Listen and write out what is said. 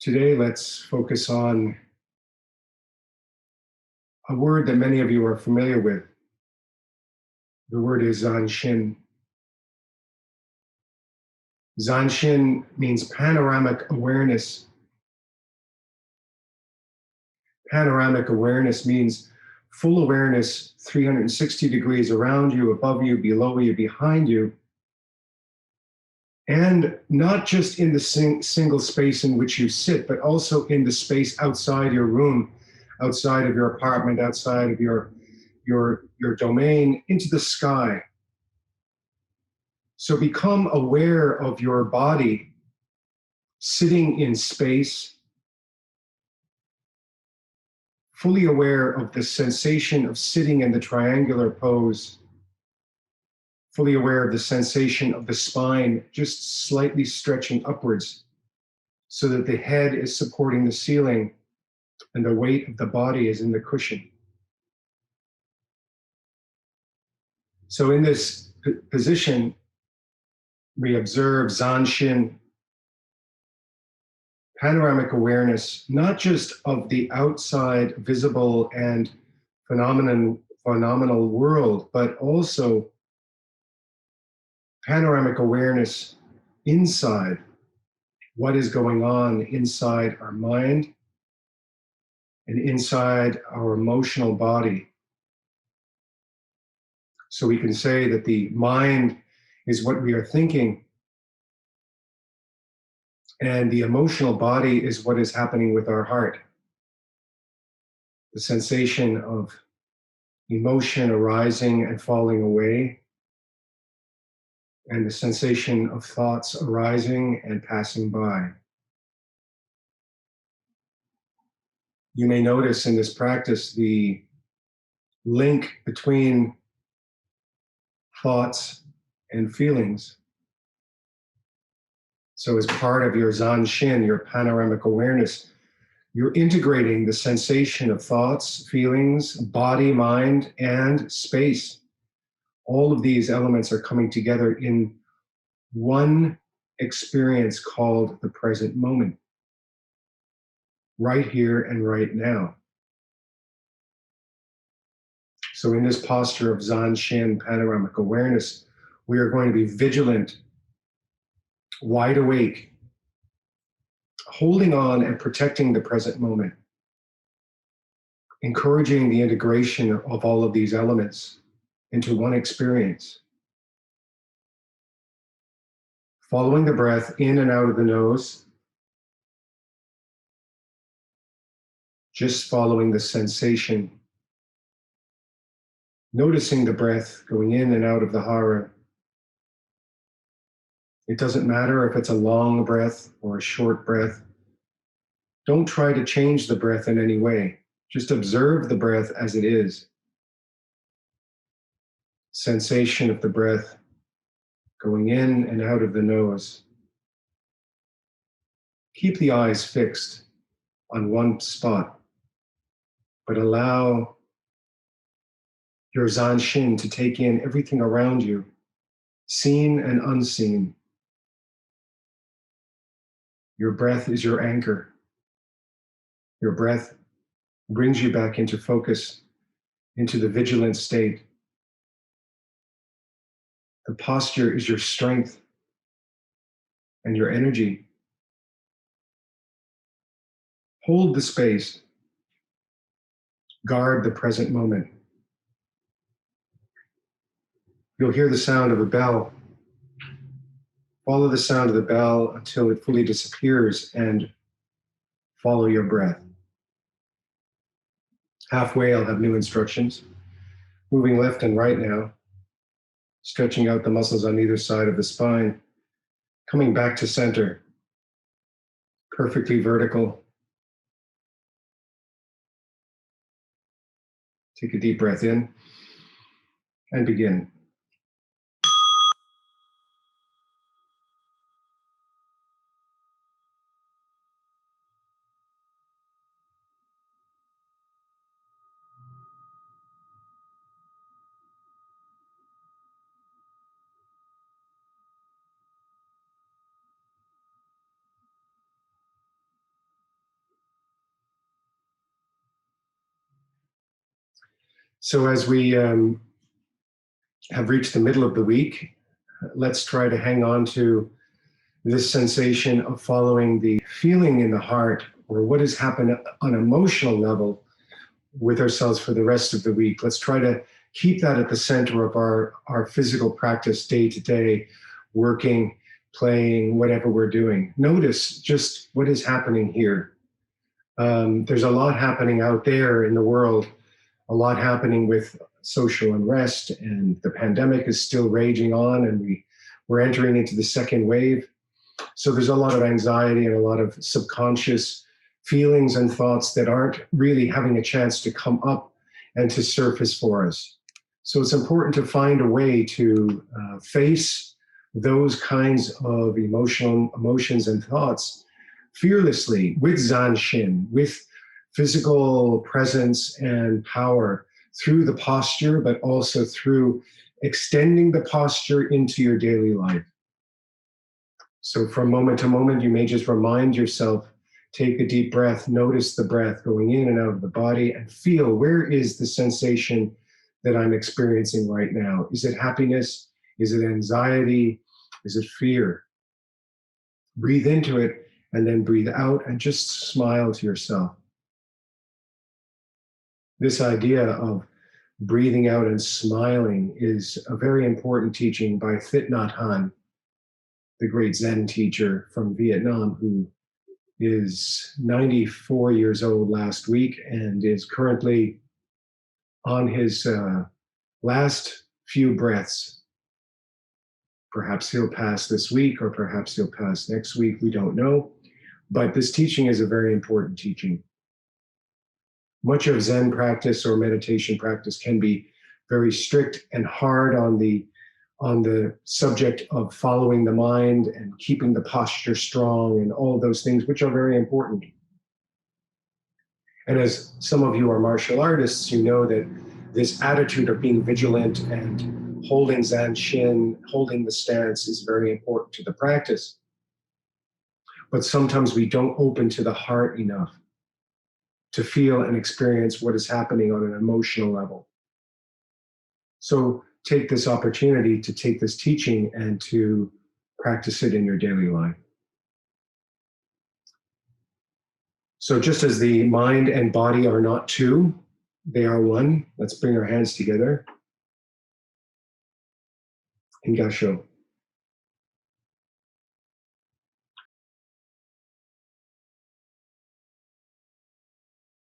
Today, let's focus on a word that many of you are familiar with. The word is Zanshin. Zanshin means panoramic awareness. Panoramic awareness means full awareness 360 degrees around you, above you, below you, behind you, and not just in the single space in which you sit, but also in the space outside your room, outside of your apartment, outside of your domain, into the sky. So become aware of your body sitting in space, fully aware of the sensation of sitting in the triangular pose, fully aware of the sensation of the spine just slightly stretching upwards so that the head is supporting the ceiling and the weight of the body is in the cushion. So in this position, we observe Zanshin, panoramic awareness, not just of the outside visible and phenomenal world, but also panoramic awareness inside what is going on inside our mind and inside our emotional body. So we can say that the mind is what we are thinking, and the emotional body is what is happening with our heart. The sensation of emotion arising and falling away, and the sensation of thoughts arising and passing by. You may notice in this practice the link between thoughts and feelings. So as part of your Zanshin, your panoramic awareness, you're integrating the sensation of thoughts, feelings, body, mind, and space. All of these elements are coming together in one experience called the present moment, right here and right now. So in this posture of Zanshin, panoramic awareness, we are going to be vigilant, wide awake, holding on and protecting the present moment, encouraging the integration of all of these elements into one experience. Following the breath in and out of the nose, just following the sensation, noticing the breath going in and out of the hara. It doesn't matter if it's a long breath or a short breath. Don't try to change the breath in any way. Just observe the breath as it is. Sensation of the breath going in and out of the nose. Keep the eyes fixed on one spot, but allow your Zanshin to take in everything around you, seen and unseen. Your breath is your anchor. Your breath brings you back into focus, into the vigilant state. The posture is your strength and your energy. Hold the space. Guard the present moment. You'll hear the sound of a bell. Follow the sound of the bell until it fully disappears and follow your breath. Halfway, I'll have new instructions. Moving left and right now, stretching out the muscles on either side of the spine, coming back to center, perfectly vertical. Take a deep breath in and begin. So as we have reached the middle of the week, let's try to hang on to this sensation of following the feeling in the heart, or what has happened on an emotional level with ourselves for the rest of the week. Let's try to keep that at the center of our physical practice day to day, working, playing, whatever we're doing. Notice just what is happening here. There's a lot happening out there in the world, a lot happening with social unrest, and the pandemic is still raging on, and we're entering into the second wave. So there's a lot of anxiety and a lot of subconscious feelings and thoughts that aren't really having a chance to come up and to surface for us. So it's important to find a way to face those kinds of emotions and thoughts fearlessly, with Zanshin, with physical presence and power, through the posture, but also through extending the posture into your daily life. So from moment to moment, you may just remind yourself, take a deep breath, notice the breath going in and out of the body, and feel, where is the sensation that I'm experiencing right now? Is it happiness? Is it anxiety? Is it fear? Breathe into it and then breathe out, and just smile to yourself. This idea of breathing out and smiling is a very important teaching by Thich Nhat Hanh, the great Zen teacher from Vietnam, who is 94 years old last week and is currently on his last few breaths. Perhaps he'll pass this week, or perhaps he'll pass next week. We don't know. But this teaching is a very important teaching. Much of Zen practice or meditation practice can be very strict and hard on the subject of following the mind and keeping the posture strong and all of those things, which are very important. And as some of you are martial artists, you know that this attitude of being vigilant and holding Zanshin, holding the stance, is very important to the practice. But sometimes we don't open to the heart enough to feel and experience what is happening on an emotional level. So take this opportunity to take this teaching and to practice it in your daily life. So just as the mind and body are not two, they are one. Let's bring our hands together in Gasho.